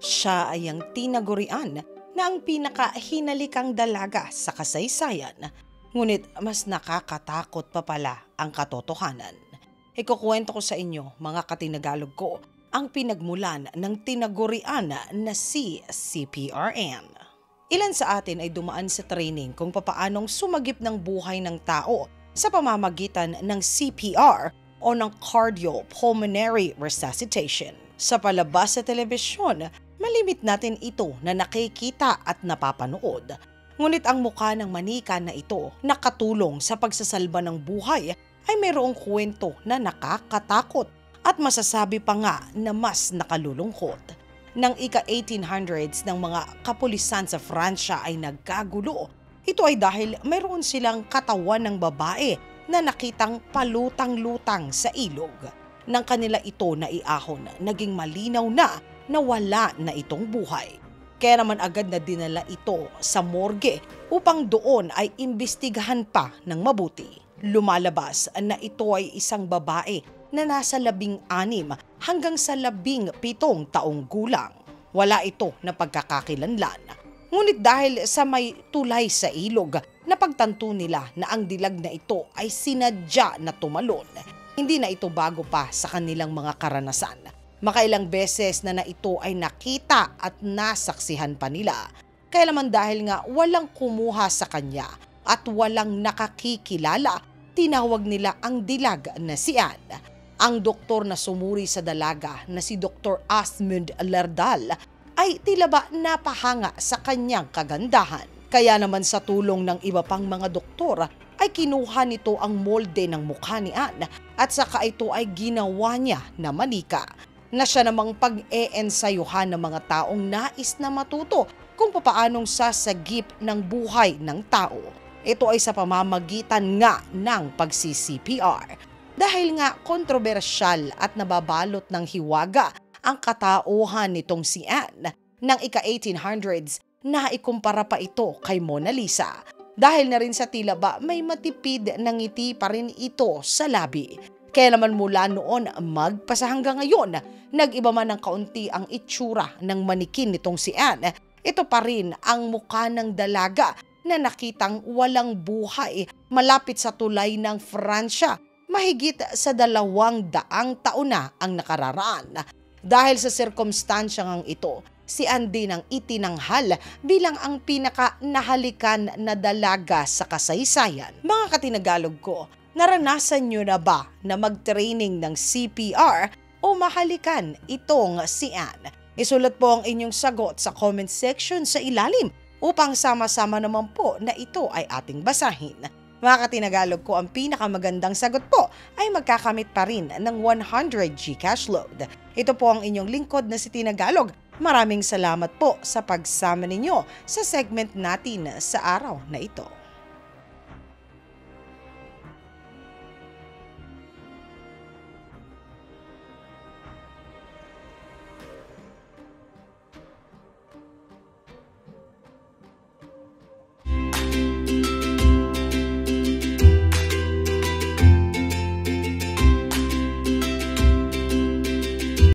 Siya ay ang tinagurian na ang pinakahinalikang dalaga sa kasaysayan, ngunit mas nakakatakot pa pala ang katotohanan. Ikukwento ko sa inyo, mga katinagalog ko, ang pinagmulan ng tinagurian na si CPRN. Ilan sa atin ay dumaan sa training kung papaanong sumagip ng buhay ng tao sa pamamagitan ng CPR o ng cardiopulmonary resuscitation. Sa palabas sa telebisyon, malimit natin ito na nakikita at napapanood. Ngunit ang mukha ng manika na ito nakatulong sa pagsasalba ng buhay ay mayroong kwento na nakakatakot at masasabi pa nga na mas nakalulungkot. Nang ika-1800s ng mga kapulisan sa Fransya ay nagkagulo, ito ay dahil mayroon silang katawan ng babae na nakitang palutang-lutang sa ilog. Nang kanila ito naiahon, naging malinaw na wala na itong buhay. Kaya naman agad na dinala ito sa morgue upang doon ay imbestigahan pa ng mabuti. Lumalabas na ito ay isang babae na nasa 16 hanggang sa 17 taong gulang. Wala ito na pagkakakilanlan. Ngunit dahil sa may tulay sa ilog, napagtanto nila na ang dilag na ito ay sinadya na tumalon. Hindi na ito bago pa sa kanilang mga karanasan. Makailang beses na ito ay nakita at nasaksihan pa nila. Kaya naman dahil nga walang kumuha sa kanya at walang nakakikilala, tinawag nila ang dilag na si Anne. Ang doktor na sumuri sa dalaga na si Dr. Asmund Lardal ay tila ba napahanga sa kanyang kagandahan. Kaya naman sa tulong ng iba pang mga doktor ay kinuha nito ang molde ng mukha ni Anne at saka ito ay ginawa niya na manika na siya namang pag-eensayuhan ng mga taong nais na matuto kung papaanong sasagip ng buhay ng tao. Ito ay sa pamamagitan nga ng pagsi-CPR. Dahil nga kontrobersyal at nababalot ng hiwaga ang katauhan nitong si Anne, ng ika-1800s na ikumpara pa ito kay Mona Lisa. Dahil na rin sa tila ba may matipid na ngiti pa rin ito sa labi. Kaya naman mula noon magpasa hanggang ngayon, nag-iba man ng kaunti ang itsura ng manikin nitong si Anne, ito pa rin ang mukha ng dalaga na nakitang walang buhay malapit sa tulay ng Fransya. Mahigit sa 200 taon na ang nakararaan. Dahil sa sirkumstansyang ito, si Anne din ang itinanghal bilang ang pinaka-nahalikan na dalaga sa kasaysayan. Mga katinagalog ko, naranasan nyo na ba na mag-training ng CPR o mahalikan itong si Anne? Isulat po ang inyong sagot sa comment section sa ilalim upang sama-sama naman po na ito ay ating basahin. Mga katinagalog ko, ang pinakamagandang sagot po ay magkakamit pa rin ng 100 GCash load. Ito po ang inyong lingkod na si Tinagalog. Maraming salamat po sa pagsama ninyo sa segment natin sa araw na ito.